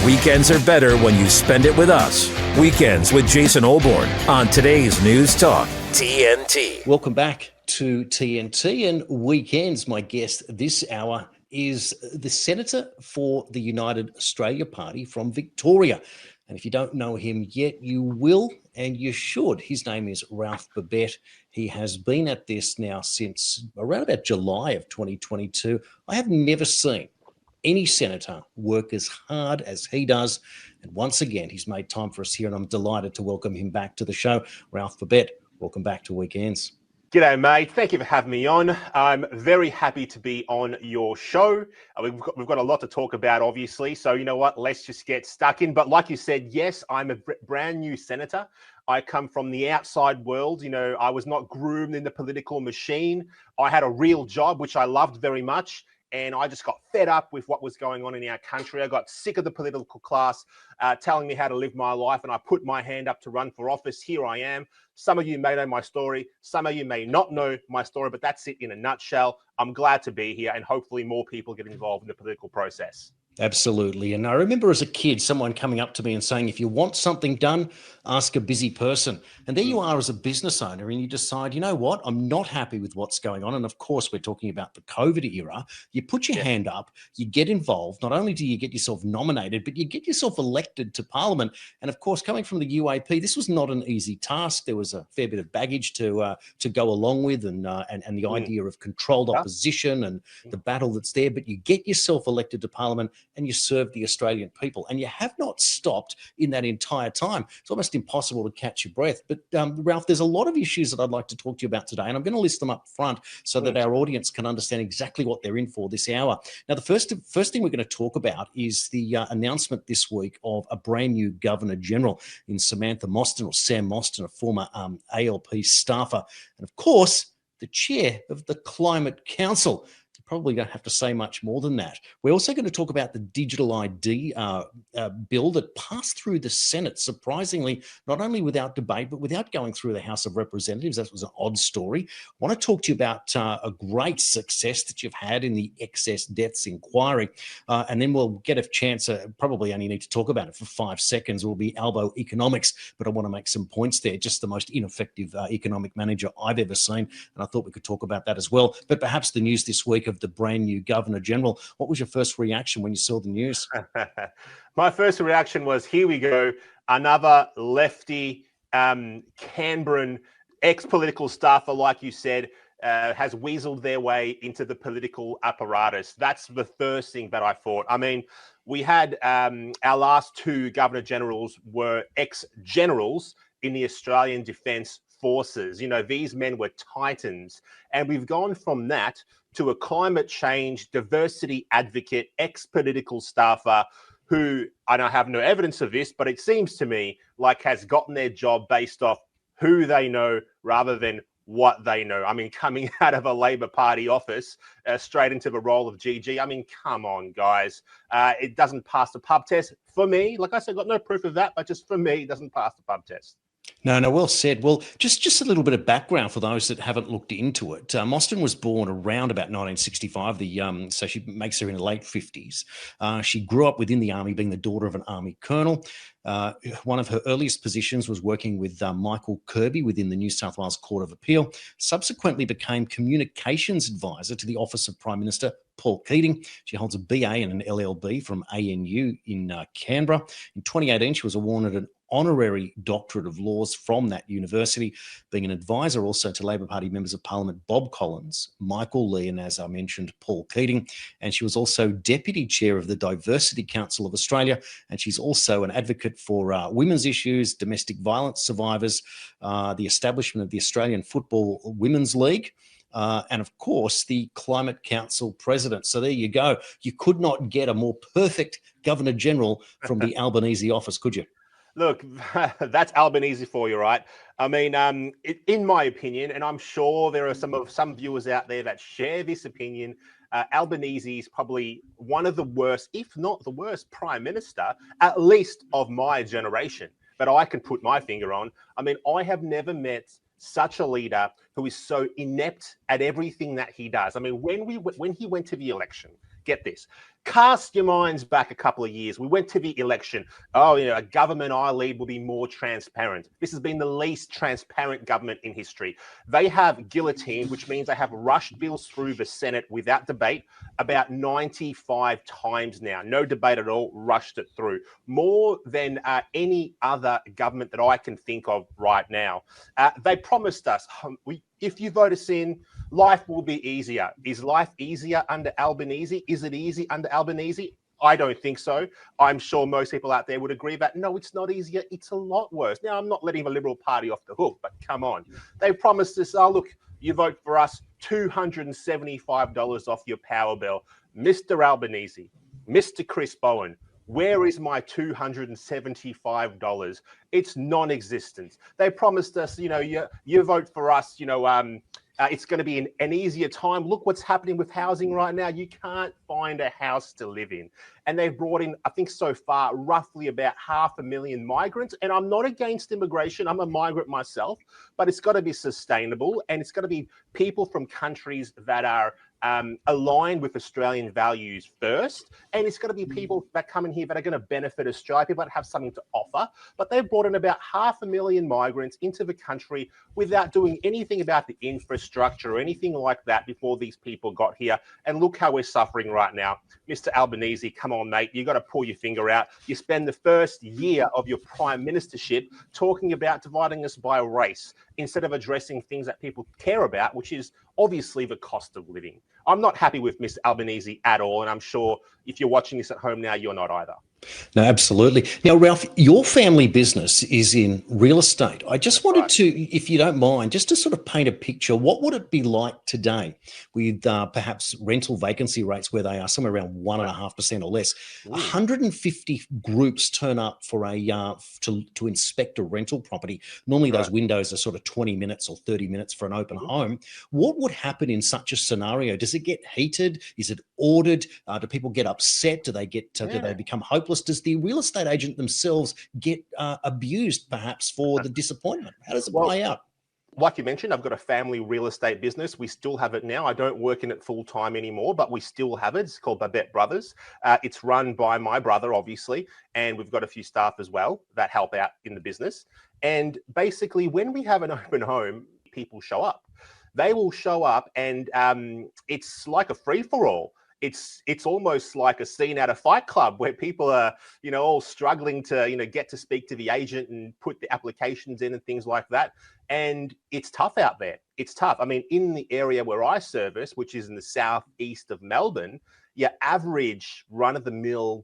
Weekends are better when you spend it with us. Weekends with Jason Olbourne on today's News Talk, TNT. Welcome back to TNT and Weekends. My guest this hour is the Senator for the United Australia Party from Victoria. And if you don't know him yet, you will and you should. His name is Ralph Babet. He has been at this now since around about July of 2022. I have never seen any senator work as hard as he does. And once again, he's made time for us here, and I'm delighted to welcome him back to the show. Ralph Babet, welcome back to Weekends. G'day, mate. Thank you for having me on. I'm very happy to be on your show. We've got a lot to talk about, obviously. So you know what? Let's just get stuck in. But like you said, yes, I'm a brand new senator. I come from the outside world. You know, I was not groomed in the political machine. I had a real job, which I loved very much. And I just got fed up with what was going on in our country. I got sick of the political class telling me how to live my life, and I put my hand up to run for office. Here I am. Some of you may know my story. Some of you may not know my story, but that's it in a nutshell. I'm glad to be here, and hopefully more people get involved in the political process. Absolutely. And I remember as a kid, someone coming up to me and saying, if you want something done, ask a busy person. And there you are as a business owner, and you decide, you know what, I'm not happy with what's going on. And of course, we're talking about the COVID era. You put your hand up, you get involved. Not only do you get yourself nominated, but you get yourself elected to Parliament. And of course, coming from the UAP, this was not an easy task. There was a fair bit of baggage to go along with, and the idea of controlled opposition and the battle that's there. But you get yourself elected to Parliament, and you serve the Australian people. And you have not stopped in that entire time. It's almost impossible to catch your breath. But Ralph, there's a lot of issues that I'd like to talk to you about today, and I'm going to list them up front so that our audience can understand exactly what they're in for this hour. Now, the first thing we're going to talk about is the announcement this week of a brand new Governor-General in Samantha Mostyn, or Sam Mostyn, a former ALP staffer, and of course, the chair of the Climate Council. Probably don't have to say much more than that. We're also going to talk about the digital ID bill that passed through the Senate, surprisingly, not only without debate, but without going through the House of Representatives. That was an odd story. I want to talk to you about a great success that you've had in the excess deaths inquiry. And then we'll get a chance, probably only need to talk about it for 5 seconds. It will be Albo Economics, but I want to make some points there. Just the most ineffective economic manager I've ever seen. And I thought we could talk about that as well. But perhaps the news this week of the brand new Governor-General. What was your first reaction when you saw the news? My first reaction was, here we go, another lefty Canberran ex-political staffer, like you said, has weaseled their way into the political apparatus. That's the first thing that I thought. I mean, we had our last two Governor-Generals were ex-generals in the Australian Defence Forces. You know, these men were titans. And we've gone from that to a climate change diversity advocate, ex-political staffer who, I don't have no evidence of this, but it seems to me like has gotten their job based off who they know rather than what they know. I mean, coming out of a Labor Party office straight into the role of GG. I mean, come on, guys. It doesn't pass the pub test for me. Like I said, got no proof of that, but just for me, it doesn't pass the pub test. No, well said. Well, just a little bit of background for those that haven't looked into it. Mostyn was born around about 1965. So she makes her in the late 50s. She grew up within the army, being the daughter of an army colonel. One of her earliest positions was working with Michael Kirby within the New South Wales Court of Appeal. Subsequently became communications advisor to the Office of Prime Minister Paul Keating. She holds a BA and an LLB from ANU in Canberra. In 2018, she was awarded an honorary doctorate of laws from that university, being an advisor also to Labor Party members of Parliament Bob Collins, Michael Lee, and as I mentioned, Paul Keating. And she was also deputy chair of the Diversity Council of Australia. And she's also an advocate for women's issues, domestic violence survivors, the establishment of the Australian Football Women's League, and of course, the Climate Council president. So there you go. You could not get a more perfect Governor-General from the Albanese office, could you? Look, that's Albanese for you, right? I mean, in my opinion, and I'm sure there are some viewers out there that share this opinion, Albanese is probably one of the worst, if not the worst, prime minister, at least of my generation, that I can put my finger on. I mean, I have never met such a leader who is so inept at everything that he does. I mean, when he went to the election, get this. Cast your minds back a couple of years. We went to the election. Oh, a government I lead will be more transparent. This has been the least transparent government in history. They have guillotined, which means they have rushed bills through the Senate without debate about 95 times now. No debate at all, rushed it through. More than any other government that I can think of right now. They promised us, if you vote us in, life will be easier. Is life easier under Albanese? Is it easy under Albanese? I don't think so. I'm sure most people out there would agree that no, it's not easier. It's a lot worse. Now, I'm not letting the Liberal Party off the hook, but come on. They promised us, oh, look, you vote for us, $275 off your power bill. Mr. Albanese, Mr. Chris Bowen, where is my $275? It's non-existent. They promised us, you vote for us, it's going to be an easier time. Look what's happening with housing right now. You can't find a house to live in. And they've brought in, I think so far, roughly about 500,000 migrants. And I'm not against immigration. I'm a migrant myself, but it's got to be sustainable. And it's got to be people from countries that are aligned with Australian values first. And it's got to be people that come in here that are going to benefit Australia, people that have something to offer. But they've brought in about 500,000 migrants into the country without doing anything about the infrastructure or anything like that before these people got here. And look how we're suffering right now. Mr. Albanese, come on, mate. You got to pull your finger out. You spend the first year of your prime ministership talking about dividing us by race instead of addressing things that people care about, which is obviously the cost of living. I'm not happy with Mr. Albanese at all, and I'm sure if you're watching this at home now, you're not either. No, absolutely. Now, Ralph, your family business is in real estate. I just wanted to, if you don't mind, just to sort of paint a picture, what would it be like today with perhaps rental vacancy rates where they are somewhere around 1.5% or less? 150 groups turn up for to inspect a rental property. Normally those windows are sort of 20 minutes or 30 minutes for an open home. What would happen in such a scenario? Does it get heated? Is it ordered? Do people get upset? Do they get do they become hopeless? Does the real estate agent themselves get abused perhaps for the disappointment? How does it play out? Like you mentioned, I've got a family real estate business. We still have it now. I don't work in it full time anymore, but we still have it. It's called Babet Brothers. It's run by my brother, obviously, and we've got a few staff as well that help out in the business. And basically, when we have an open home, people show up. They will show up, and it's like a free-for-all. It's almost like a scene out of Fight Club where people are, all struggling to, get to speak to the agent and put the applications in and things like that. And it's tough out there. It's tough. I mean, in the area where I service, which is in the southeast of Melbourne, your average run-of-the-mill,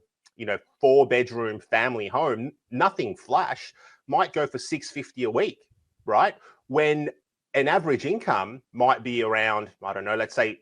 4-bedroom family home, nothing flash, might go for $650 a week, right? When an average income might be around, I don't know, let's say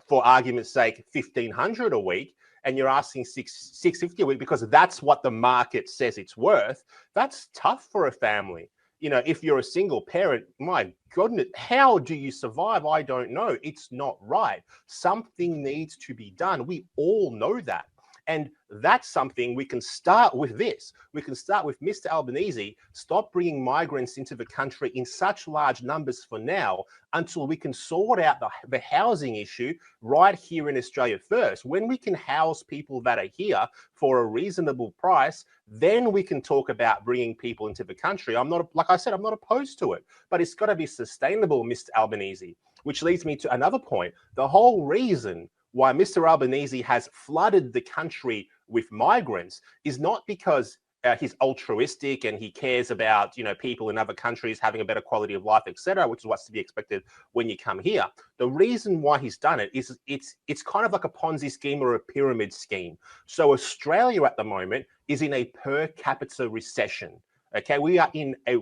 for argument's sake, $1,500 a week, and you're asking $650 a week because that's what the market says it's worth. That's tough for a family. If you're a single parent, my goodness, how do you survive? I don't know. It's not right. Something needs to be done. We all know that. And that's something we can start with this. We can start with Mr. Albanese, stop bringing migrants into the country in such large numbers for now until we can sort out the housing issue right here in Australia first. When we can house people that are here for a reasonable price, then we can talk about bringing people into the country. I'm not, like I said, I'm not opposed to it, but it's got to be sustainable, Mr. Albanese, which leads me to another point. The whole reason why Mr. Albanese has flooded the country with migrants is not because he's altruistic and he cares about, people in other countries having a better quality of life, etc., which is what's to be expected when you come here. The reason why he's done it is it's kind of like a Ponzi scheme or a pyramid scheme. So Australia at the moment is in a per capita recession. Okay, we are in a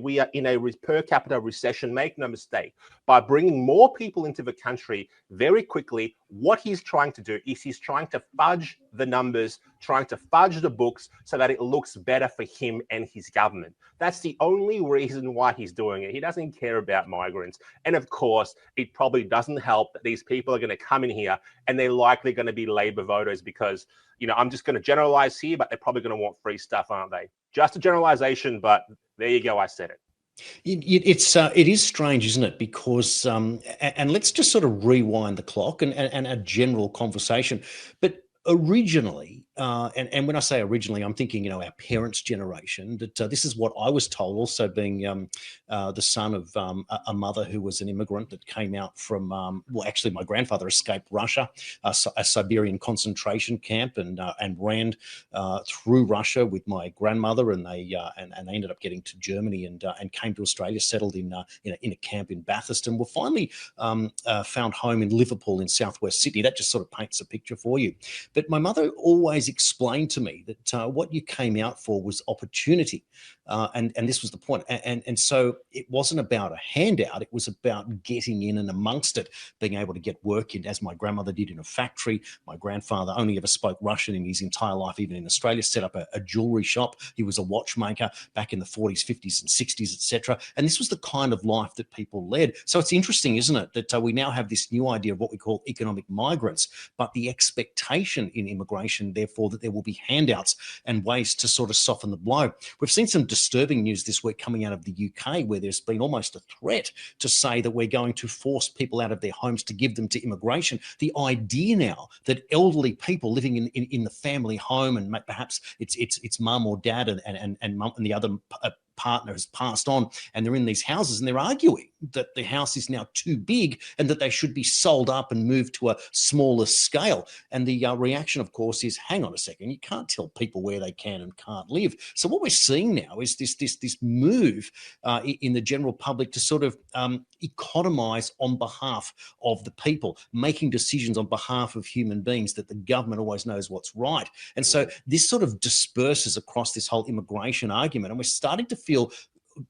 per capita recession. Make no mistake. By bringing more people into the country very quickly, what he's trying to do is he's trying to fudge the numbers, trying to fudge the books so that it looks better for him and his government. That's the only reason why he's doing it. He doesn't care about migrants. And of course, it probably doesn't help that these people are going to come in here and they're likely going to be Labor voters because, I'm just going to generalize here, but they're probably going to want free stuff, aren't they? Just a generalization, but there you go. I said it. It is strange, isn't it? Because and let's just sort of rewind the clock and a general conversation. But originally, and when I say originally, I'm thinking, our parents' generation, that this is what I was told, also being the son of a mother who was an immigrant that came out from, well, actually, my grandfather escaped Russia, a Siberian concentration camp, and ran through Russia with my grandmother, and they ended up getting to Germany, and came to Australia, settled in a camp in Bathurst, and were finally found home in Liverpool in southwest Sydney. That just sort of paints a picture for you. But my mother always explained to me that what you came out for was opportunity, and this was the point. And so it wasn't about a handout; it was about getting in and amongst it, being able to get work in, as my grandmother did, in a factory. My grandfather only ever spoke Russian in his entire life, even in Australia. Set up a jewelry shop. He was a watchmaker back in the 40s, 50s, and 60s, etc. And this was the kind of life that people led. So it's interesting, isn't it, that we now have this new idea of what we call economic migrants, but the expectation in immigration, therefore, that there will be handouts and ways to sort of soften the blow. We've seen some disturbing news this week coming out of the UK, where there's been almost a threat to say that we're going to force people out of their homes to give them to immigration. The idea now that elderly people living in the family home, and perhaps it's mum or dad and mum and the other partner has passed on, and they're in these houses and they're arguing that the house is now too big and that they should be sold up and moved to a smaller scale. And the reaction, of course, is, hang on a second, you can't tell people where they can and can't live. So what we're seeing now is this move in the general public to sort of economize on behalf of the people, making decisions on behalf of human beings, that the government always knows what's right. And so this sort of disperses across this whole immigration argument, and we're starting to feel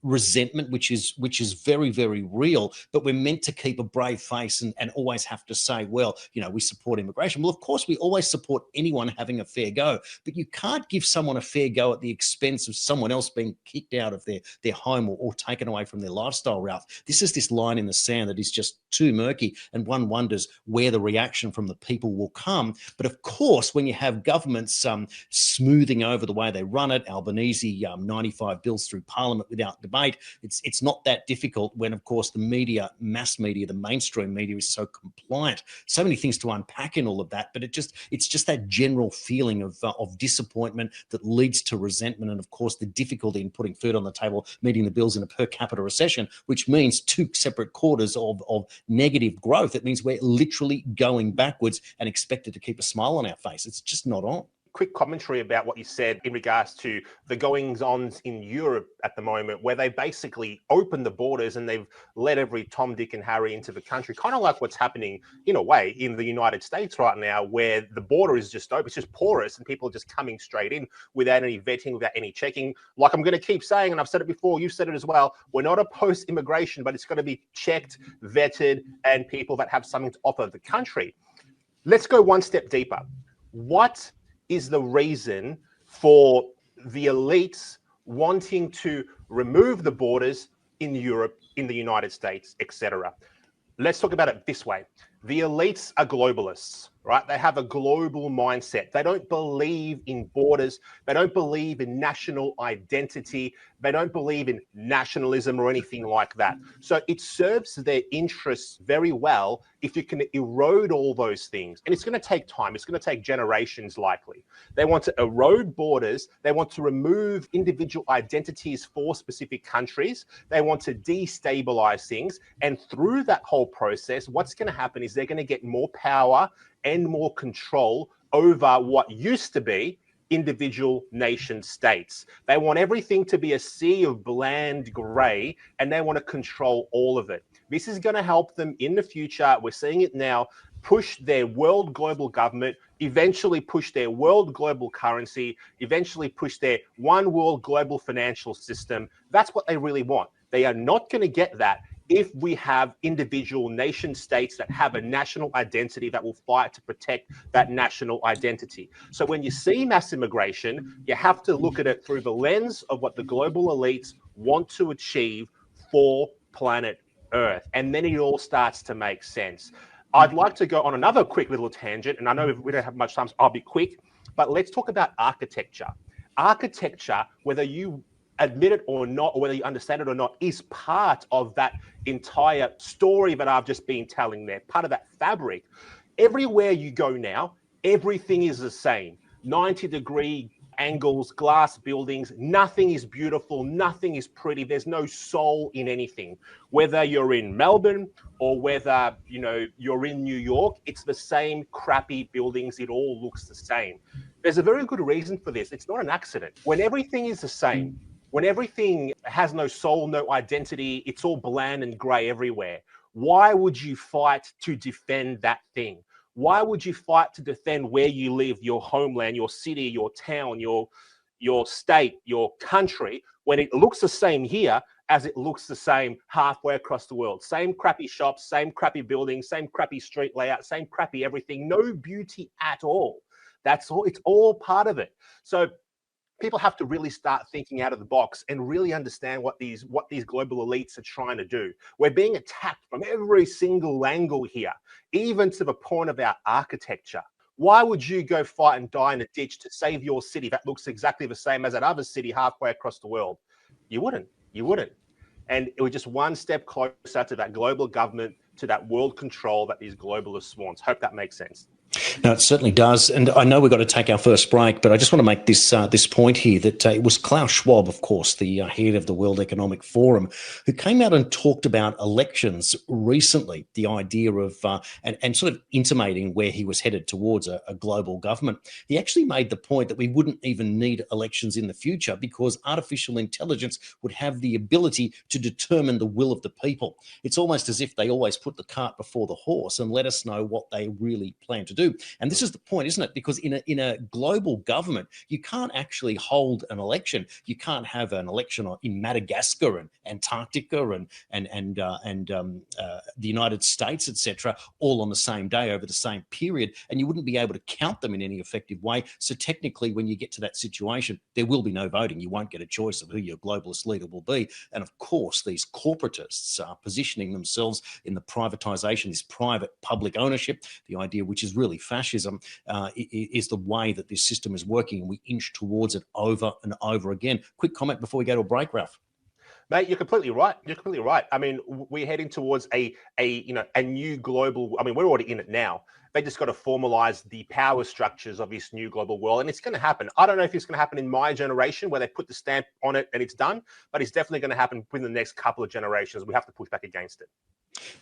resentment, which is very, very real. But we're meant to keep a brave face and always have to say, well, we support immigration. Well, of course, we always support anyone having a fair go, but you can't give someone a fair go at the expense of someone else being kicked out of their home or taken away from their lifestyle route. This is this line in the sand that is just too murky, and one wonders where the reaction from the people will come. But of course, when you have governments smoothing over the way they run it, Albanese 95 bills through Parliament without debate, it's not that difficult when, of course, the media, mass media, the mainstream media is so compliant. So many things to unpack in all of that, but it's just that general feeling of disappointment that leads to resentment, and of course the difficulty in putting food on the table, meeting the bills in a per capita recession, which means 2 separate quarters of negative growth. It means we're literally going backwards and expected to keep a smile on our face. It's just not on. Quick commentary about what you said in regards to the goings-ons in Europe at the moment, where they basically opened the borders and they've let every Tom, Dick and Harry into the country, kind of like what's happening in a way in the United States right now, where the border is just open, it's just porous, and people are just coming straight in without any vetting, without any checking. Like I'm going to keep saying, and I've said it before, you've said it as well, we're not opposed to immigration, but it's got to be checked, vetted, and people that have something to offer the country. Let's go one step deeper. What is the reason for the elites wanting to remove the borders in Europe, in the United States, etc.? Let's talk about it this way. The elites are globalists, right? They have a global mindset. They don't believe in borders. They don't believe in national identity. They don't believe in nationalism or anything like that. So it serves their interests very well if you can erode all those things. And it's going to take time. It's going to take generations likely. They want to erode borders. They want to remove individual identities for specific countries. They want to destabilize things. And through that whole process, what's going to happen is they're going to get more power and more control over what used to be individual nation states. They want everything to be a sea of bland grey, and they want to control all of it. This is going to help them in the future. We're seeing it now. Push their world global government, eventually push their world global currency, eventually push their one world global financial system. That's what they really want. They are not going to get that if we have individual nation states that have a national identity that will fight to protect that national identity. So when you see mass immigration, you have to look at it through the lens of what the global elites want to achieve for planet Earth. And then it all starts to make sense. I'd like to go on another quick little tangent, and I know we don't have much time, so I'll be quick, but let's talk about architecture. Architecture, whether you admit it or not, or whether you understand it or not, is part of that entire story that I've just been telling there, part of that fabric. Everywhere you go now, Everything is the same. 90-degree angles, glass buildings. Nothing is beautiful. Nothing is pretty. There's no soul in anything. Whether you're in Melbourne or whether you're in New York, it's the same crappy buildings. It all looks the same. There's a very good reason for this. It's not an accident. When everything is the same, when everything has no soul, no identity, it's all bland and grey everywhere. Why would you fight to defend that thing? Why would you fight to defend where you live, your homeland, your city, your town, your state, your country, when it looks the same here as it looks the same halfway across the world? Same crappy shops, same crappy buildings, same crappy street layout, same crappy everything, no beauty at all. That's all. It's all part of it. So people have to really start thinking out of the box and really understand what these global elites are trying to do. We're being attacked from every single angle here, even to the point of our architecture. Why would you go fight and die in a ditch to save your city that looks exactly the same as that other city halfway across the world? You wouldn't. You wouldn't. And it was just one step closer to that global government, to that world control that these globalists want. Hope that makes sense. No, it certainly does. And I know we've got to take our first break, but I just want to make this point here that it was Klaus Schwab, of course, the head of the World Economic Forum, who came out and talked about elections recently, the idea of, and sort of intimating where he was headed towards a global government. He actually made the point that we wouldn't even need elections in the future because artificial intelligence would have the ability to determine the will of the people. It's almost as if they always put the cart before the horse and let us know what they really plan to do. And this is the point, isn't it? Because in a global government, you can't actually hold an election. You can't have an election in Madagascar and Antarctica and the United States, etc., all on the same day over the same period, and you wouldn't be able to count them in any effective way. So technically, when you get to that situation, there will be no voting. You won't get a choice of who your globalist leader will be. And of course, these corporatists are positioning themselves in the privatization, this private public ownership, the idea which is really fascism, is the way that this system is working, and we inch towards it over and over again. Quick comment before we go to a break, Ralph. Mate, you're completely right. You're completely right. I mean, we're heading towards a new global. I mean, we're already in it now. They just got to formalize the power structures of this new global world, and it's going to happen. I don't know if it's going to happen in my generation where they put the stamp on it and it's done, but it's definitely going to happen within the next couple of generations. We have to push back against it.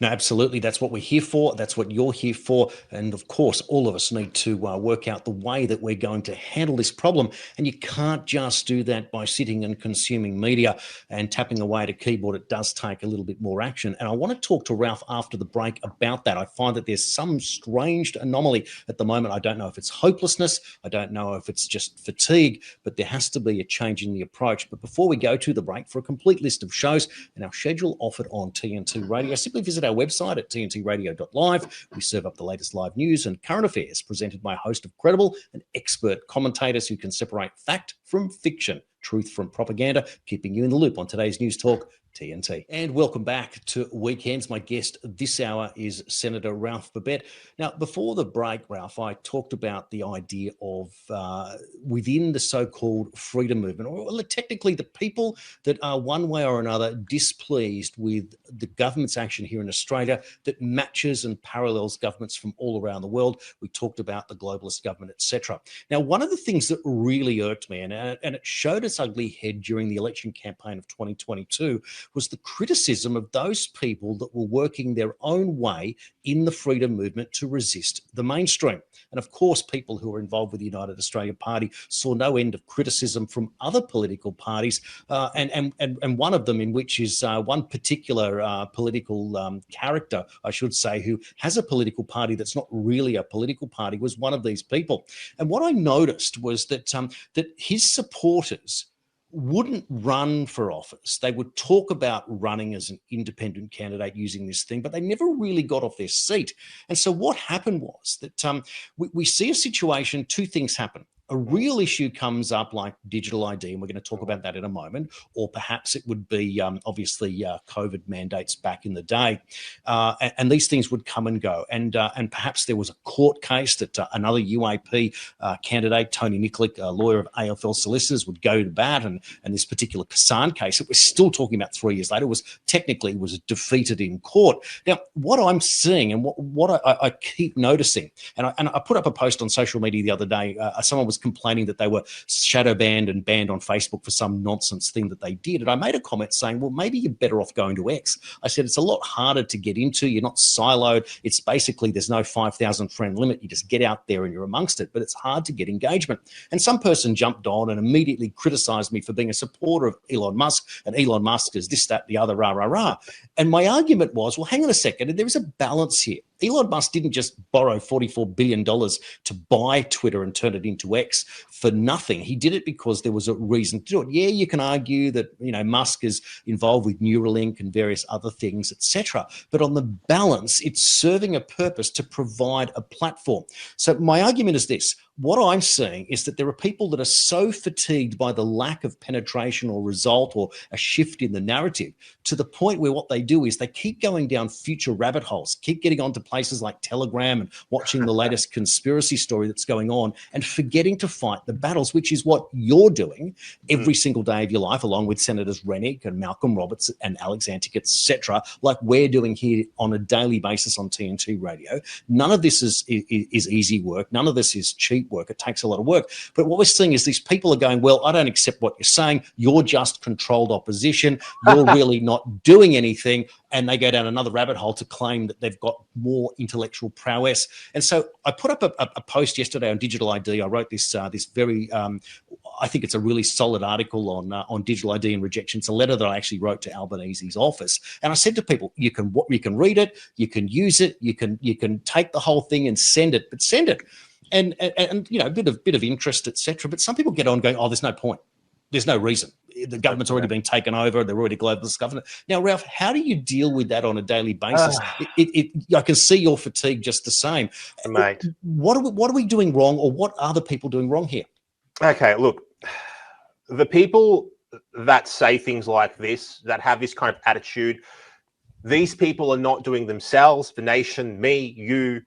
No, absolutely. That's what we're here for. That's what you're here for. And of course, all of us need to work out the way that we're going to handle this problem. And you can't just do that by sitting and consuming media and tapping away at a keyboard. It does take a little bit more action. And I want to talk to Ralph after the break about that. I find that there's some strange anomaly at the moment. I don't know if it's hopelessness. I don't know if it's just fatigue, but there has to be a change in the approach. But before we go to the break, for a complete list of shows and our schedule offered on TNT Radio, simply visit our website at tntradio.live. We serve up the latest live news and current affairs presented by a host of credible and expert commentators who can separate fact from fiction, truth from propaganda, keeping you in the loop on today's News Talk TNT. And welcome back to Weekends. My guest this hour is Senator Ralph Babet. Now, before the break, Ralph, I talked about the idea of within the so-called freedom movement, or technically the people that are one way or another displeased with the government's action here in Australia that matches and parallels governments from all around the world. We talked about the globalist government, etc. Now, one of the things that really irked me, and it showed its ugly head during the election campaign of 2022, was the criticism of those people that were working their own way in the freedom movement to resist the mainstream. And of course, people who were involved with the United Australia Party saw no end of criticism from other political parties, and one of them in which is one particular political character, I should say, who has a political party that's not really a political party, was one of these people. And what I noticed was that that his supporters wouldn't run for office. They would talk about running as an independent candidate using this thing, but they never really got off their seat. And so what happened was that we see a situation, two things happen. A real issue comes up like digital ID, and we're going to talk about that in a moment, or perhaps it would be obviously COVID mandates back in the day, and these things would come and go, and perhaps there was a court case that another UAP candidate, Tony Nikolic, a lawyer of AFL solicitors, would go to bat, and this particular Kassan case that we're still talking about 3 years later was defeated in court. Now, what I'm seeing and what I keep noticing, and I put up a post on social media the other day, someone was complaining that they were shadow banned and banned on Facebook for some nonsense thing that they did. And I made a comment saying, well, maybe you're better off going to X. I said, it's a lot harder to get into. You're not siloed. It's basically, there's no 5,000 friend limit. You just get out there and you're amongst it, but it's hard to get engagement. And some person jumped on and immediately criticized me for being a supporter of Elon Musk, and Elon Musk is this, that, the other, rah, rah, rah. And my argument was, well, hang on a second. There is a balance here. Elon Musk didn't just borrow $44 billion to buy Twitter and turn it into X for nothing. He did it because there was a reason to do it. Yeah, you can argue that, Musk is involved with Neuralink and various other things, etc. But on the balance, it's serving a purpose to provide a platform. So my argument is this. What I'm seeing is that there are people that are so fatigued by the lack of penetration or result or a shift in the narrative to the point where what they do is they keep going down future rabbit holes, keep getting onto places like Telegram and watching the latest conspiracy story that's going on and forgetting to fight the battles, which is what you're doing every single day of your life, along with Senators Rennick and Malcolm Roberts and Alex Antic, etc., like we're doing here on a daily basis on TNT Radio. None of this is easy work. None of this is cheap work. It takes a lot of work. But what we're seeing is these people are going, well, I don't accept what you're saying. You're just controlled opposition. You're really not doing anything. And they go down another rabbit hole to claim that they've got more intellectual prowess. And so I put up a post yesterday on digital ID. I wrote this very, I think it's a really solid article on digital ID and rejection. It's a letter that I actually wrote to Albanese's office. And I said to people, you can read it, you can use it, you can take the whole thing and send it, but send it. And a bit of interest, etc. But some people get on going, oh, there's no point. There's no reason. The government's already been taken over. They're already globalist government. Now, Ralph, how do you deal with that on a daily basis? I can see your fatigue just the same. Mate. What are we doing wrong, or what are the people doing wrong here? Okay, look, the people that say things like this, that have this kind of attitude, these people are not doing themselves, the nation, me, you,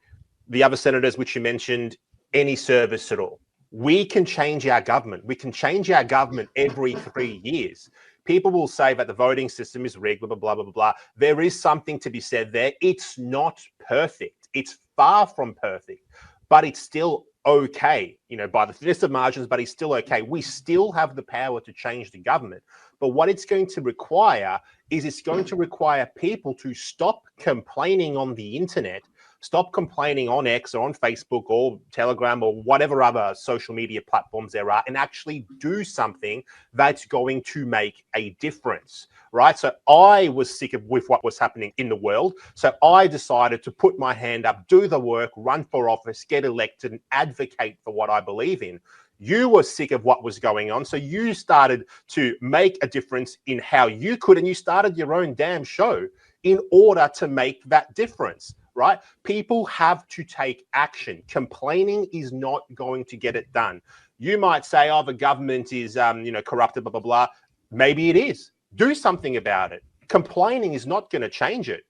the other senators, which you mentioned, any service at all. We can change our government. We can change our government every 3 years. People will say that the voting system is rigged, blah, blah, blah, blah, blah. There is something to be said there. It's not perfect. It's far from perfect, but it's still okay, by the thinnest of margins, but it's still okay. We still have the power to change the government. But what it's going to require is it's going to require people to stop complaining on the internet, stop complaining on X or on Facebook or Telegram or whatever other social media platforms there are, and actually do something that's going to make a difference, right? So I was sick with what was happening in the world. So I decided to put my hand up, do the work, run for office, get elected, and advocate for what I believe in. You were sick of what was going on. So you started to make a difference in how you could, and you started your own damn show in order to make that difference. Right? People have to take action. Complaining is not going to get it done. You might say, oh, the government is, corrupted, blah, blah, blah. Maybe it is. Do something about it. Complaining is not going to change it.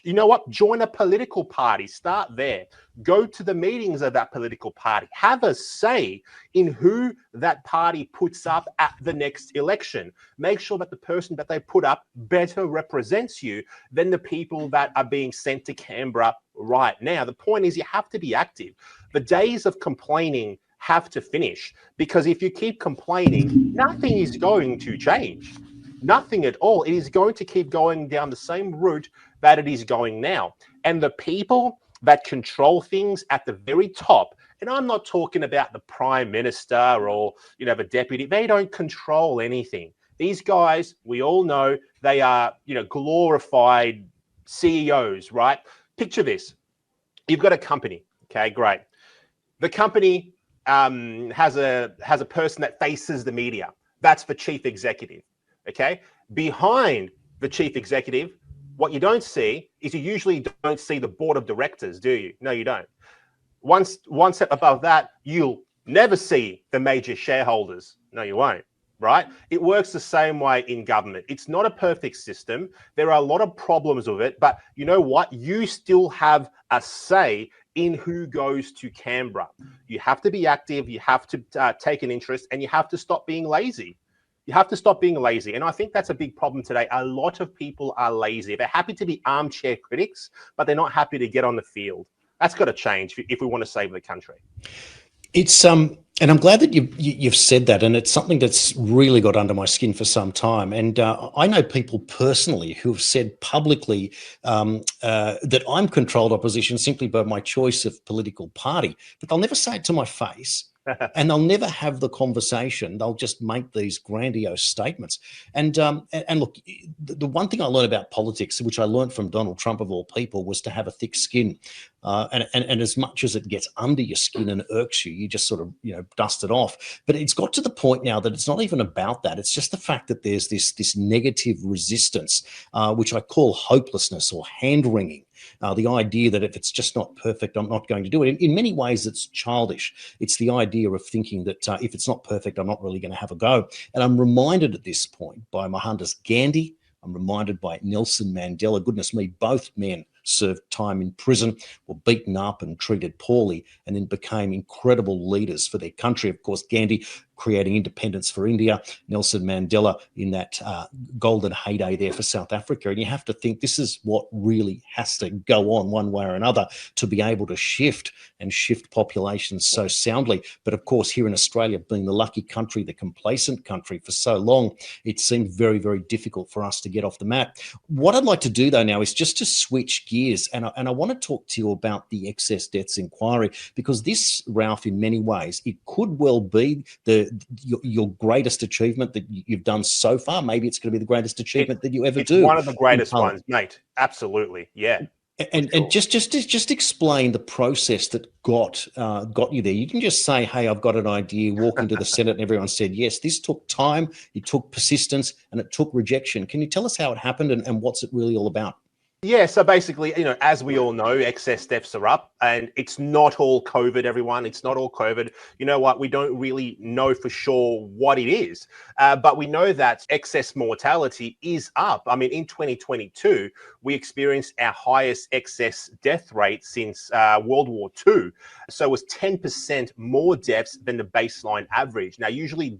You know what? Join a political party. Start there. Go to the meetings of that political party. Have a say in who that party puts up at the next election. Make sure that the person that they put up better represents you than the people that are being sent to Canberra right now. The point is you have to be active. The days of complaining have to finish, because if you keep complaining, nothing is going to change. Nothing at all. It is going to keep going down the same route that it is going now. And the people that control things at the very top, and I'm not talking about the prime minister or, the deputy, they don't control anything. These guys, we all know, they are, glorified CEOs, right? Picture this. You've got a company. Okay, great. The company has a person that faces the media. That's the chief executive. Okay, behind the chief executive, what you don't see is you usually don't see the board of directors, do you? No, you don't. One step above that, you'll never see the major shareholders. No, you won't, right? It works the same way in government. It's not a perfect system. There are a lot of problems with it, but you know what? You still have a say in who goes to Canberra. You have to be active, you have to take an interest, and you have to stop being lazy. You have to stop being lazy. And I think that's a big problem today. A lot of people are lazy. They're happy to be armchair critics, but they're not happy to get on the field. That's got to change if we want to save the country. It's and I'm glad that you've said that, and it's something that's really got under my skin for some time. And I know people personally who have said publicly that I'm controlled opposition simply by my choice of political party, but they'll never say it to my face. And they'll never have the conversation. They'll just make these grandiose statements. And look, the one thing I learned about politics, which I learned from Donald Trump of all people, was to have a thick skin. And as much as it gets under your skin and irks you, you just sort of dust it off. But it's got to the point now that it's not even about that. It's just the fact that there's this negative resistance, which I call hopelessness or hand-wringing. The idea that if it's just not perfect, I'm not going to do it. In many ways, it's childish. It's the idea of thinking that if it's not perfect, I'm not really going to have a go. And I'm reminded at this point by Mohandas Gandhi. I'm reminded by Nelson Mandela. Goodness me, both men served time in prison, were beaten up and treated poorly, and then became incredible leaders for their country. Of course, Gandhi creating independence for India, Nelson Mandela in that golden heyday there for South Africa. And you have to think this is what really has to go on one way or another to be able to shift populations so soundly. But of course, here in Australia, being the lucky country, the complacent country for so long, it seemed very, very difficult for us to get off the map. What I'd like to do though now is just to switch gears, and I want to talk to you about the excess deaths inquiry, because this, Ralph, in many ways, it could well be your greatest achievement that you've done so far. Maybe it's going to be the greatest achievement that you ever do. It's one of the greatest ones, mate. Absolutely, yeah. And just explain the process that got you there. You can just say, "Hey, I've got an idea." Walk into the Senate, and everyone said yes. This took time, it took persistence, and it took rejection. Can you tell us how it happened and what's it really all about? Yeah, so basically, as we all know, excess deaths are up, and it's not all COVID, everyone. It's not all COVID. You know what? We don't really know for sure what it is, but we know that excess mortality is up. I mean, in 2022, we experienced our highest excess death rate since World War II. So it was 10% more deaths than the baseline average. Now, usually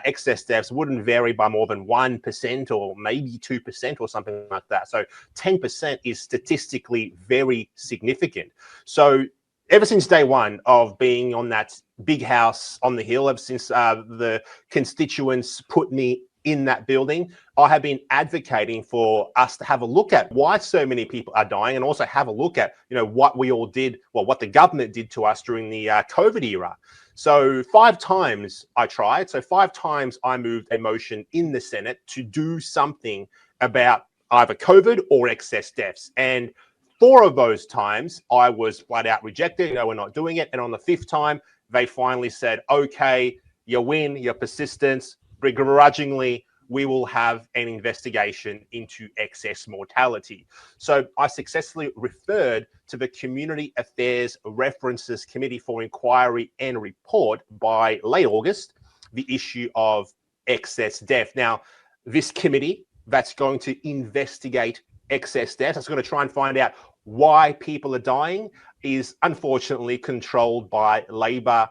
excess deaths wouldn't vary by more than 1% or maybe 2% or something like that. So 10% is statistically very significant. So ever since day one of being on that big house on the hill, ever since the constituents put me in that building, I have been advocating for us to have a look at why so many people are dying, and also have a look at what we all did, well, what the government did to us during the COVID era. So 5 times I tried. So 5 times I moved a motion in the Senate to do something about either COVID or excess deaths. And 4 of those times I was flat out rejected. We're not doing it. And on the 5th time, they finally said, okay, you win, your persistence, begrudgingly, we will have an investigation into excess mortality. So I successfully referred to the Community Affairs References Committee for Inquiry and Report by late August, the issue of excess death. Now, this committee that's going to investigate excess death, that's going to try and find out why people are dying, is unfortunately controlled by Labor,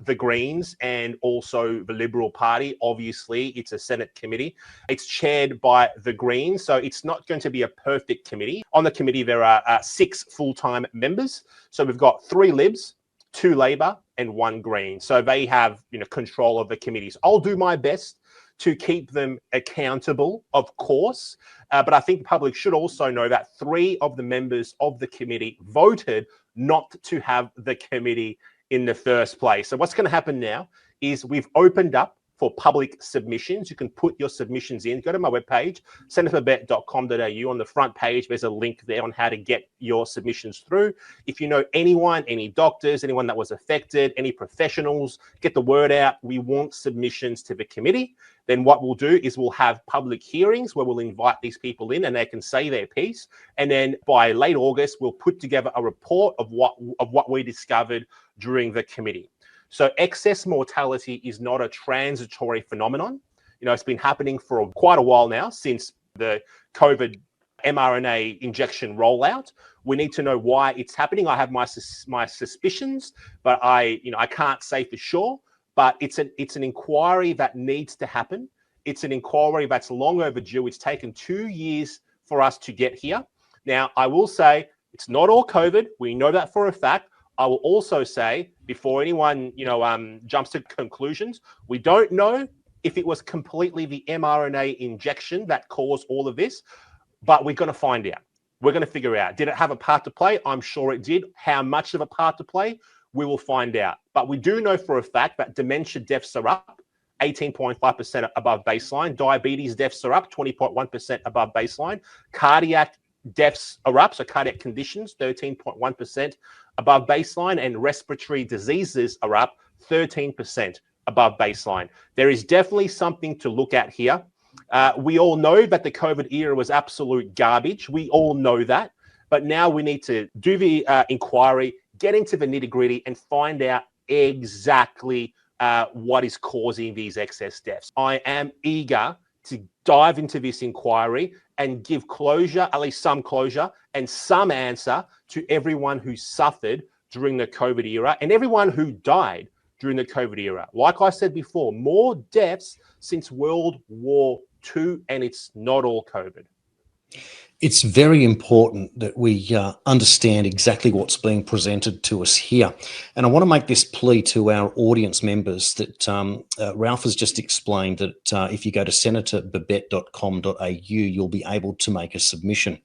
the Greens, and also the Liberal Party. Obviously, it's a Senate committee. It's chaired by the Greens, so it's not going to be a perfect committee. On the committee, there are 6 full-time members. So we've got 3 Libs, 2 Labor, and 1 Green. So they have control of the committees. I'll do my best to keep them accountable, of course. But I think the public should also know that 3 of the members of the committee voted not to have the committee in the first place. So what's going to happen now is we've opened up for public submissions. You can put your submissions in. Go to my webpage, senatorbabet.com.au. On the front page, there's a link there on how to get your submissions through. If you know anyone, any doctors, anyone that was affected, any professionals, get the word out. We want submissions to the committee. Then what we'll do is we'll have public hearings where we'll invite these people in and they can say their piece. And then by late August, we'll put together a report of what we discovered during the committee. So excess mortality is not a transitory phenomenon. It's been happening for quite a while now, since the COVID mRNA injection rollout. We need to know why it's happening. I have my suspicions, but I can't say for sure. But it's an inquiry that needs to happen. It's an inquiry that's long overdue. It's taken 2 years for us to get here. Now, I will say it's not all COVID. We know that for a fact. I will also say, before anyone jumps to conclusions, we don't know if it was completely the mRNA injection that caused all of this, but we're going to find out. We're going to figure out, did it have a part to play? I'm sure it did. How much of a part to play? We will find out. But we do know for a fact that dementia deaths are up 18.5% above baseline. Diabetes deaths are up 20.1% above baseline. Cardiac deaths are up, so cardiac conditions 13.1% above baseline, and respiratory diseases are up 13% above baseline. There is definitely something to look at here. We all know that the COVID era was absolute garbage. We all know that. But now we need to do the inquiry, get into the nitty-gritty, and find out exactly what is causing these excess deaths. I am eager to dive into this inquiry and give closure, at least some closure, and some answer to everyone who suffered during the COVID era and everyone who died during the COVID era. Like I said before, more deaths since World War II, and it's not all COVID. It's very important that we understand exactly what's being presented to us here. And I want to make this plea to our audience members that Ralph has just explained that if you go to senatorbabet.com.au, you'll be able to make a submission.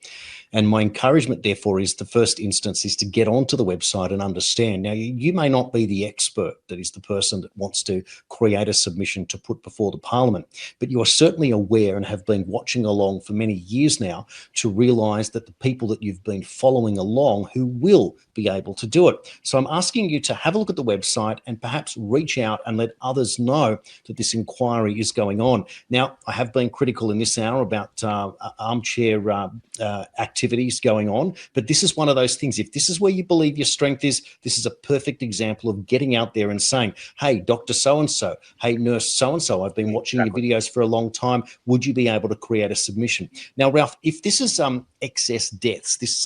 And my encouragement, therefore, is the first instance is to get onto the website and understand. Now, you may not be the expert that is the person that wants to create a submission to put before the Parliament, but you are certainly aware and have been watching along for many years now to realise that the people that you've been following along who will be able to do it. So I'm asking you to have a look at the website and perhaps reach out and let others know that this inquiry is going on. Now, I have been critical in this hour about armchair activities going on, but this is one of those things. If this is where you believe your strength is, this is a perfect example of getting out there and saying, hey, Dr. So-and-so, hey, nurse so-and-so, I've been watching your videos for a long time. Would you be able to create a submission? Now, Ralph, if this is excess deaths, this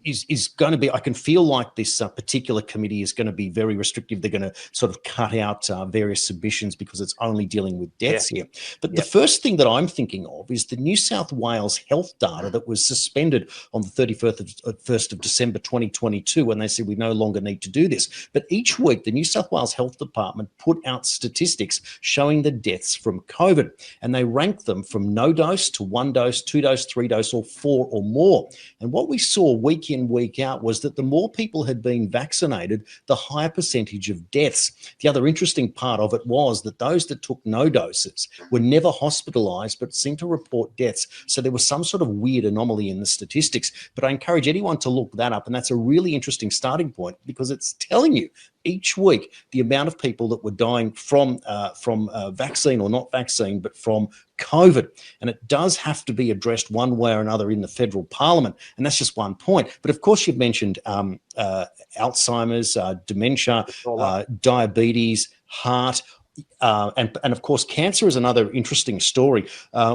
is going to be, I can feel like this particular committee is going to be very restrictive. They're going to sort of cut out various submissions because it's only dealing with deaths here. But the first thing that I'm thinking of is the New South Wales health data that was suspended on the 1st of December 2022 when they said we no longer need to do this. But each week, the New South Wales Health Department put out statistics showing the deaths from COVID, and they ranked them from no dose to 1 dose, 2 dose, 3 dose, or 4 or more. And what we saw week in, week out was that the more people had been vaccinated, the higher percentage of deaths. The other interesting part of it was that those that took no doses were never hospitalized but seemed to report deaths. So there was some sort of weird anomaly in the statistics. But I encourage anyone to look that up, and that's a really interesting starting point because it's telling you each week the amount of people that were dying from vaccine or not vaccine, but from COVID. And it does have to be addressed one way or another in the federal parliament. And that's just one point. But of course, you've mentioned Alzheimer's, dementia, diabetes, heart, and of course, cancer is another interesting story.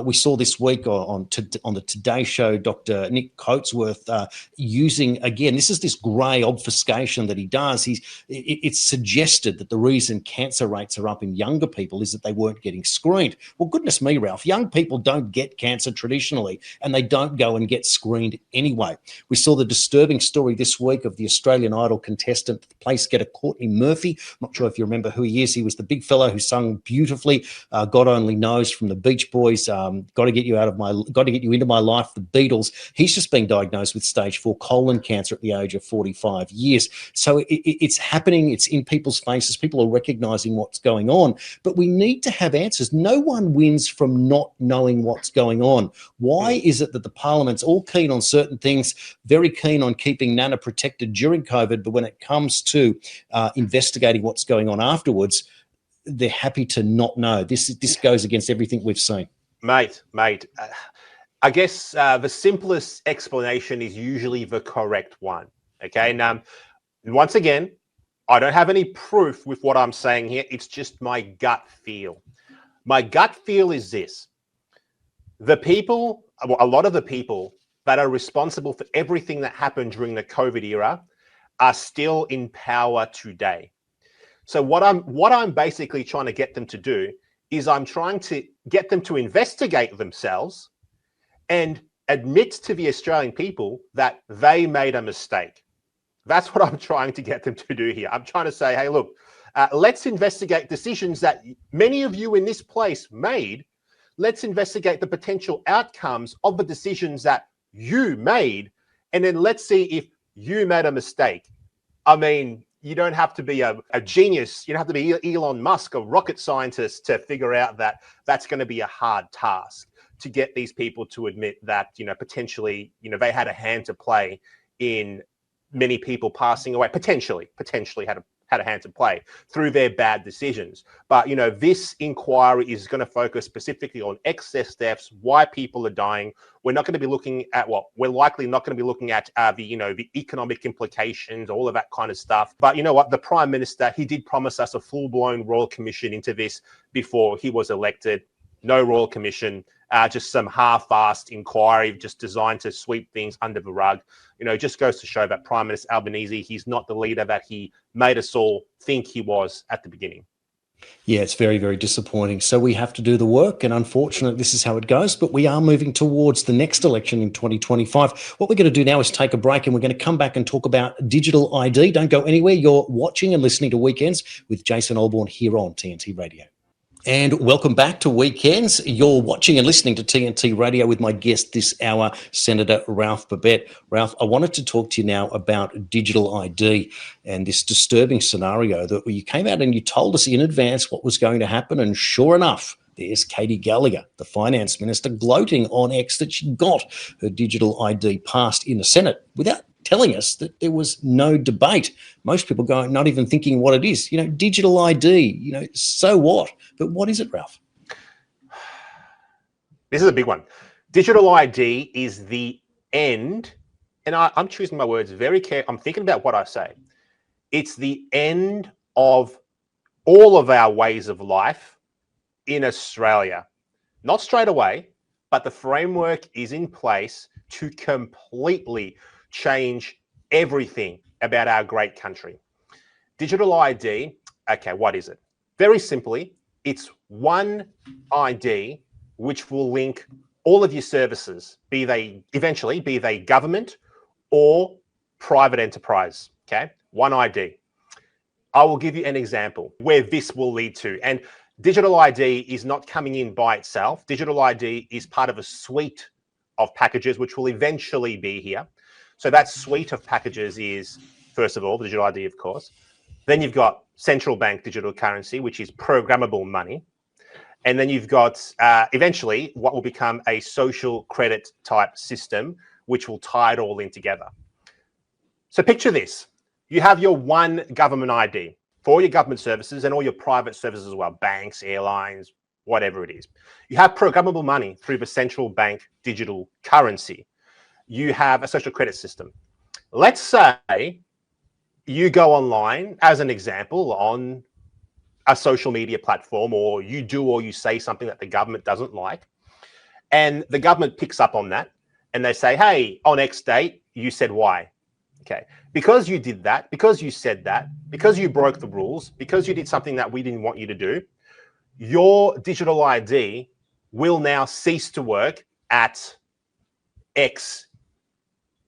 We saw this week on the Today Show, Dr. Nick Coatsworth using, again, this is this grey obfuscation that he does. It's suggested that the reason cancer rates are up in younger people is that they weren't getting screened. Well, goodness me, Ralph, young people don't get cancer traditionally, and they don't go and get screened anyway. We saw the disturbing story this week of the Australian Idol contestant, the place getter Courtney Murphy. I'm not sure if you remember who he is. He was the big fellow who sung beautifully, God Only Knows from the Beach Boys, got to get you into my life, the Beatles. He's just been diagnosed with stage 4 colon cancer at the age of 45 years. So it's happening. It's in people's faces. People are recognizing what's going on, but we need to have answers. No one wins from not knowing what's going on. Why is it that the Parliament's all keen on certain things, very keen on keeping Nana protected during COVID, but when it comes to investigating what's going on afterwards, they're happy to not know? This goes against everything we've seen. Mate, I guess the simplest explanation is usually the correct one, okay? And once again, I don't have any proof with what I'm saying here. It's just my gut feel. My gut feel is this. The people, a lot of the people that are responsible for everything that happened during the COVID era are still in power today. So what I'm basically trying to get them to do is I'm trying to get them to investigate themselves and admit to the Australian people that they made a mistake. That's what I'm trying to get them to do here. I'm trying to say, hey, look, let's investigate decisions that many of you in this place made. Let's investigate the potential outcomes of the decisions that you made. And then let's see if you made a mistake. I mean, you don't have to be a genius. You don't have to be Elon Musk, a rocket scientist, to figure out that that's going to be a hard task to get these people to admit that, potentially, they had a hand to play in many people passing away, potentially had a hand to play through their bad decisions. But, this inquiry is going to focus specifically on excess deaths, why people are dying. We're not going to be looking at we're likely not going to be looking at the economic implications, all of that kind of stuff. But you know what? The Prime Minister, he did promise us a full-blown Royal Commission into this before he was elected. No Royal Commission, just some half-assed inquiry just designed to sweep things under the rug. It just goes to show that Prime Minister Albanese, he's not the leader that he made us all think he was at the beginning. Yeah, it's very, very disappointing. So we have to do the work, and unfortunately, this is how it goes. But we are moving towards the next election in 2025. What we're going to do now is take a break, and we're going to come back and talk about digital ID. Don't go anywhere. You're watching and listening to Weekends with Jason Olbourne here on TNT Radio. And welcome back to Weekends. You're watching and listening to TNT Radio with my guest this hour, Senator Ralph Babet. Ralph, I wanted to talk to you now about digital ID and this disturbing scenario that you came out and you told us in advance what was going to happen. And sure enough, there's Katie Gallagher, the finance minister, gloating on X that she got her digital ID passed in the Senate without telling us that there was no debate. Most people going, not even thinking what it is. Digital ID, so what? But what is it, Ralph? This is a big one. Digital ID is the end, and I'm choosing my words very carefully. I'm thinking about what I say. It's the end of all of our ways of life in Australia. Not straight away, but the framework is in place to completely change everything about our great country. Digital ID, okay, what is it? Very simply, it's one ID which will link all of your services, be they government or private enterprise, okay? One ID. I will give you an example where this will lead to. And digital ID is not coming in by itself. Digital ID is part of a suite of packages which will eventually be here. So that suite of packages is, first of all, the digital ID, of course. Then you've got central bank digital currency, which is programmable money. And then you've got eventually what will become a social credit type system, which will tie it all in together. So picture this. You have your one government ID for all your government services and all your private services as well, banks, airlines, whatever it is. You have programmable money through the central bank digital currency. You have a social credit system. Let's say you go online, as an example, on a social media platform, or you do or you say something that the government doesn't like, and the government picks up on that, and they say, hey, on X date, you said Y. Okay, because you did that, because you said that, because you broke the rules, because you did something that we didn't want you to do, your digital ID will now cease to work at X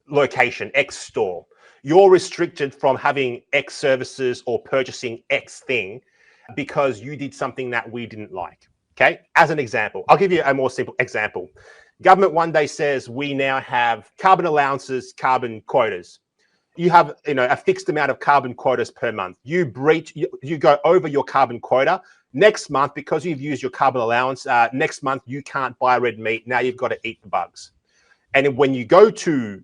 location, X store. You're restricted from having X services or purchasing X thing because you did something that we didn't like. Okay, as an example, I'll give you a more simple example. Government one day says we now have carbon allowances, carbon quotas. You have a fixed amount of carbon quotas per month. You go over your carbon quota. Next month, because you've used your carbon allowance, next month you can't buy red meat. Now you've got to eat the bugs. And when you go to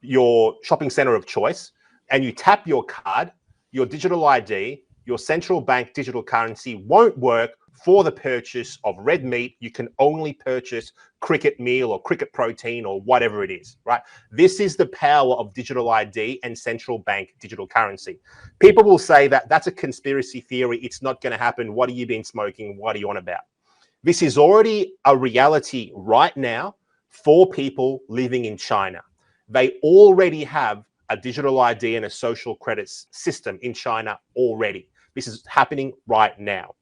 your shopping center of choice and you tap your card, your digital ID, your central bank digital currency won't work for the purchase of red meat, you can only purchase cricket meal or cricket protein or whatever it is, right? This is the power of digital ID and central bank digital currency. People will say that that's a conspiracy theory. It's not going to happen. What have you been smoking? What are you on about? This is already a reality right now for people living in China. They already have a digital ID and a social credit system in China already. This is happening right now.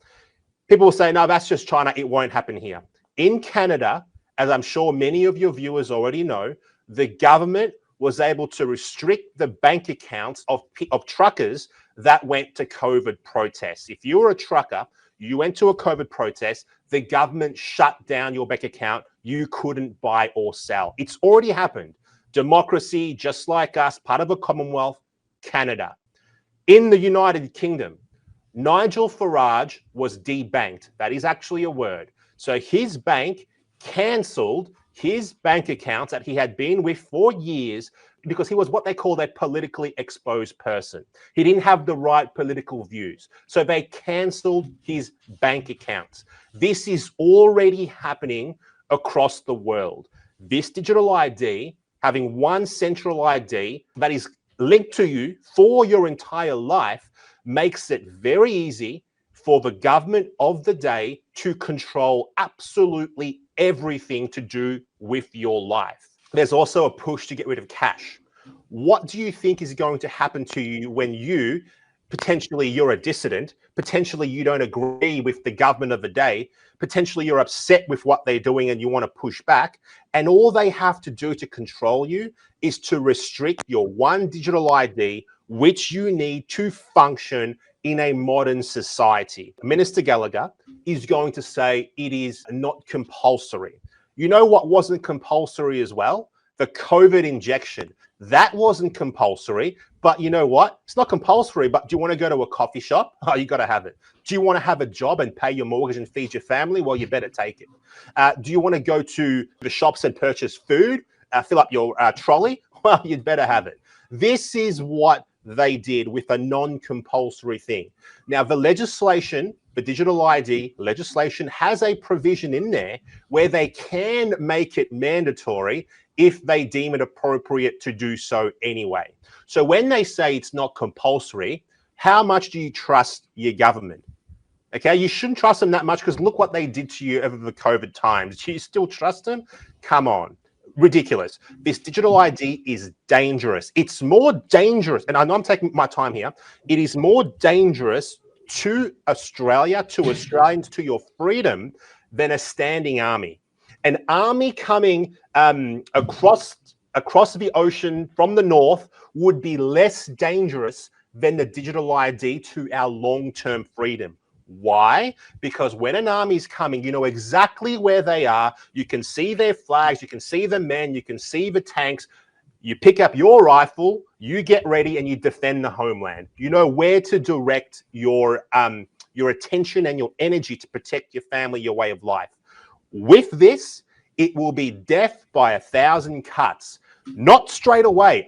People will say, no, that's just China. It won't happen here. In Canada, as I'm sure many of your viewers already know, the government was able to restrict the bank accounts of truckers that went to COVID protests. If you were a trucker, you went to a COVID protest, the government shut down your bank account. You couldn't buy or sell. It's already happened. Democracy, just like us, part of a Commonwealth, Canada. In the United Kingdom, Nigel Farage was debanked. That is actually a word. So his bank cancelled his bank accounts that he had been with for years because he was what they call a politically exposed person. He didn't have the right political views. So they cancelled his bank accounts. This is already happening across the world. This digital ID, having one central ID that is linked to you for your entire life, makes it very easy for the government of the day to control absolutely everything to do with your life. There's also a push to get rid of cash. What do you think is going to happen to you when you, potentially you're a dissident, potentially you don't agree with the government of the day, potentially you're upset with what they're doing and you want to push back, and all they have to do to control you is to restrict your one digital ID, which you need to function in a modern society. Minister Gallagher is going to say it is not compulsory. You know what wasn't compulsory as well? The COVID injection. That wasn't compulsory, but you know what? It's not compulsory, but do you want to go to a coffee shop? Oh, you got to have it. Do you want to have a job and pay your mortgage and feed your family? Well, you better take it. Do you want to go to the shops and purchase food, fill up your trolley? Well, you'd better have it. This is what they did with a non-compulsory thing. Now, the legislation, the digital ID legislation, has a provision in there where they can make it mandatory if they deem it appropriate to do so anyway. So when they say it's not compulsory, how much do you trust your government? Okay, you shouldn't trust them that much because look what they did to you over the COVID times. Do you still trust them? Come on. Ridiculous. This digital ID is dangerous. It's more dangerous, and I know I'm taking my time here. It is more dangerous to Australia, to Australians, to your freedom than a standing army. An army coming across the ocean from the north would be less dangerous than the digital ID to our long-term freedom. Why? Because when an army is coming, you know exactly where they are. You can see their flags, you can see the men, you can see the tanks. You pick up your rifle, you get ready, and you defend the homeland. You know where to direct your attention and your energy to protect your family, your way of life. With this, it will be death by 1,000 cuts. Not straight away.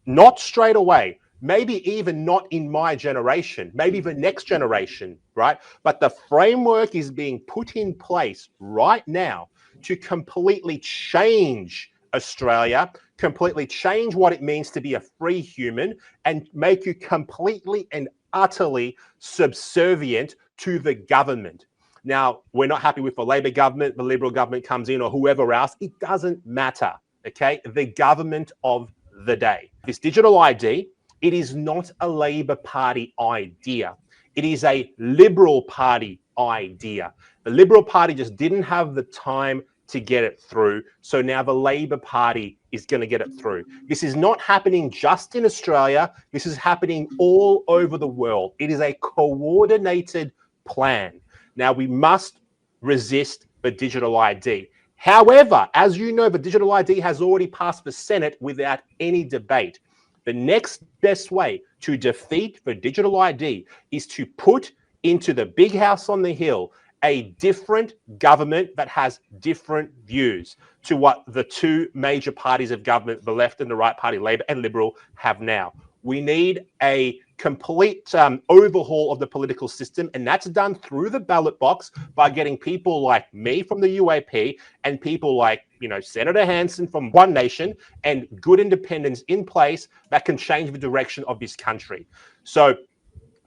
Not straight away. Maybe even not in my generation, maybe the next generation, right? But the framework is being put in place right now to completely change Australia, completely change what it means to be a free human, and make you completely and utterly subservient to the government. Now, we're not happy with the Labor government, the Liberal government comes in, or whoever else. It doesn't matter, okay? The government of the day. This digital ID, it is not a Labor Party idea. It is a Liberal Party idea. The Liberal Party just didn't have the time to get it through. So now the Labor Party is going to get it through. This is not happening just in Australia. This is happening all over the world. It is a coordinated plan. Now, we must resist the digital ID. However, as you know, the digital ID has already passed the Senate without any debate. The next best way to defeat the digital ID is to put into the big house on the hill a different government that has different views to what the two major parties of government, the left and the right party, Labor and Liberal, have now. We need a complete overhaul of the political system, and that's done through the ballot box by getting people like me from the UAP and people like, you know, Senator Hanson from One Nation and good independents in place that can change the direction of this country. So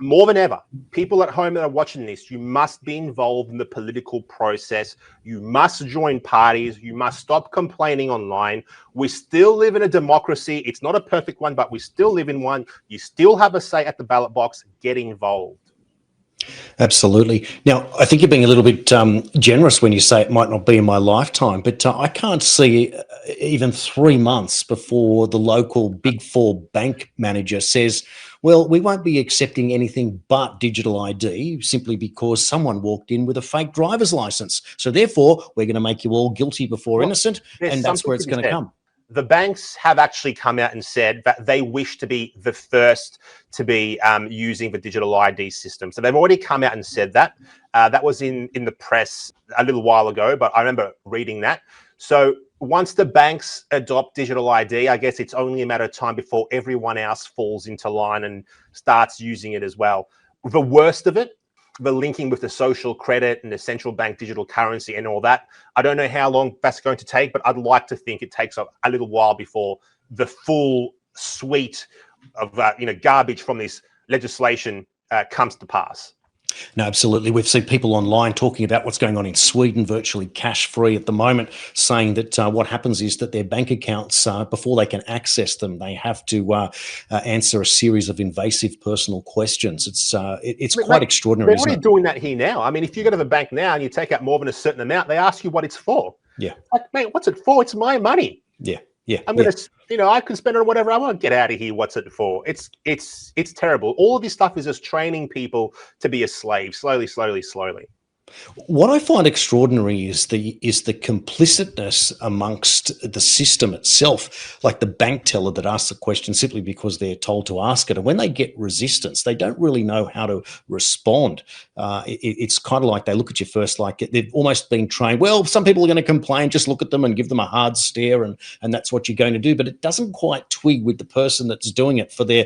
more than ever, people at home that are watching this, you must be involved in the political process. You must join parties. You must stop complaining online. We still live in a democracy. It's not a perfect one, but we still live in one. You still have a say at the ballot box. Get involved. Absolutely. Now, I think you're being a little bit generous when you say it might not be in my lifetime, but I can't see even 3 months before the local Big Four bank manager says, well, we won't be accepting anything but digital ID simply because someone walked in with a fake driver's license. So therefore, we're going to make you all guilty before innocent, and that's where it's going to come. The banks have actually come out and said that they wish to be the first to be using the digital ID system. So they've already come out and said that. That was in the press a little while ago, but I remember reading that. So once the banks adopt digital ID, I guess it's only a matter of time before everyone else falls into line and starts using it as well. The worst of it, the linking with the social credit and the central bank digital currency and all that, I don't know how long that's going to take, but I'd like to think it takes a little while before the full suite of garbage from this legislation comes to pass. No, absolutely. We've seen people online talking about what's going on in Sweden, virtually cash-free at the moment, saying that what happens is that their bank accounts, before they can access them, they have to answer a series of invasive personal questions. It's quite extraordinary, isn't it? They're already doing that here now. I mean, if you go to the bank now and you take out more than a certain amount, they ask you what it's for. Yeah. Like, mate, what's it for? It's my money. Yeah. Yeah. I'm going to, I can spend it on whatever I want. Get out of here. What's it for? It's terrible. All of this stuff is just training people to be a slave, slowly. What I find extraordinary is the complicitness amongst the system itself, like the bank teller that asks a question simply because they're told to ask it. And when they get resistance, they don't really know how to respond. It's kind of like they look at you first like they've almost been trained. Well, some people are going to complain, just look at them and give them a hard stare, and that's what you're going to do. But it doesn't quite twig with the person that's doing it for their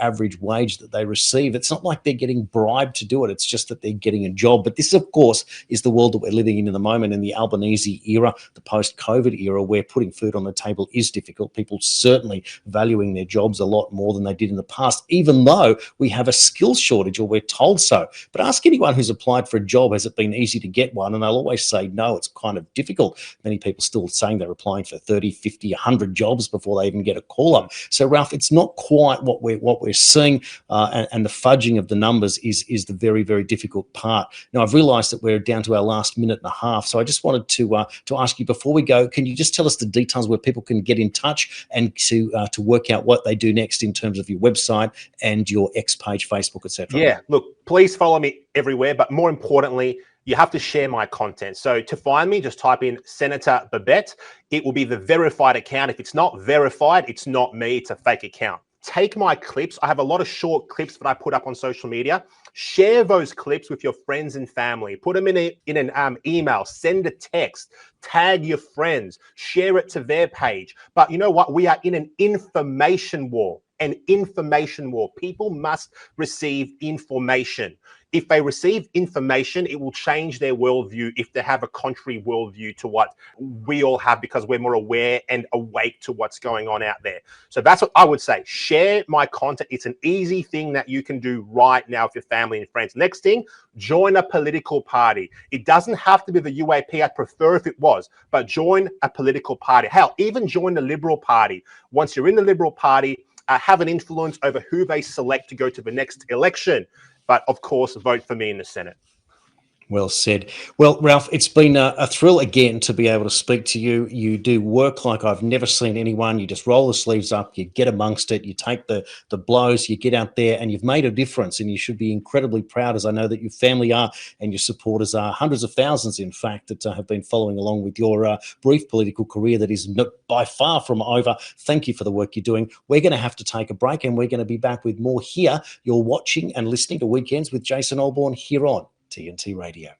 average wage that they receive. It's not like they're getting bribed to do it. It's just that they're getting a job. But this, of course, is the world that we're living in the moment, in the Albanese era, the post-COVID era, where putting food on the table is difficult. People certainly valuing their jobs a lot more than they did in the past, even though we have a skills shortage, or we're told so. But ask anyone who's applied for a job, has it been easy to get one? And they'll always say, no, it's kind of difficult. Many people still saying they're applying for 30, 50, 100 jobs before they even get a call up. So, Ralph, it's not quite what we're seeing, and the fudging of the numbers is the very, very difficult part. Now, I've realised that we're down to our last minute and a half, so I just wanted to ask you before we go, can you just tell us the details where people can get in touch and to work out what they do next in terms of your website and your X page, Facebook, etc.? Yeah, look, please follow me everywhere, but more importantly, you have to share my content. So to find me, just type in Senator Babet. It will be the verified account. If it's not verified, it's not me, it's a fake account. Take my clips. I have a lot of short clips that I put up on social media. Share those clips with your friends and family. Put them in an email. Send a text. Tag your friends. Share it to their page. But you know what? We are in an information war. People must receive information. If they receive information, it will change their worldview if they have a contrary worldview to what we all have, because we're more aware and awake to what's going on out there. So that's what I would say. Share my content. It's an easy thing that you can do right now with your family and friends. Next thing, join a political party. It doesn't have to be the UAP. I'd prefer if it was, but join a political party. Hell, even join the Liberal Party. Once you're in the Liberal Party, have an influence over who they select to go to the next election. But of course, vote for me in the Senate. Well said. Well, Ralph, it's been a thrill again to be able to speak to you. You do work like I've never seen anyone. You just roll the sleeves up, you get amongst it, you take the blows, you get out there, and you've made a difference. And you should be incredibly proud, as I know that your family are and your supporters are, hundreds of thousands, in fact, that have been following along with your brief political career that is by far from over. Thank you for the work you're doing. We're going to have to take a break, and we're going to be back with more here. You're watching and listening to Weekends with Jason Olbourne here on TNT Radio.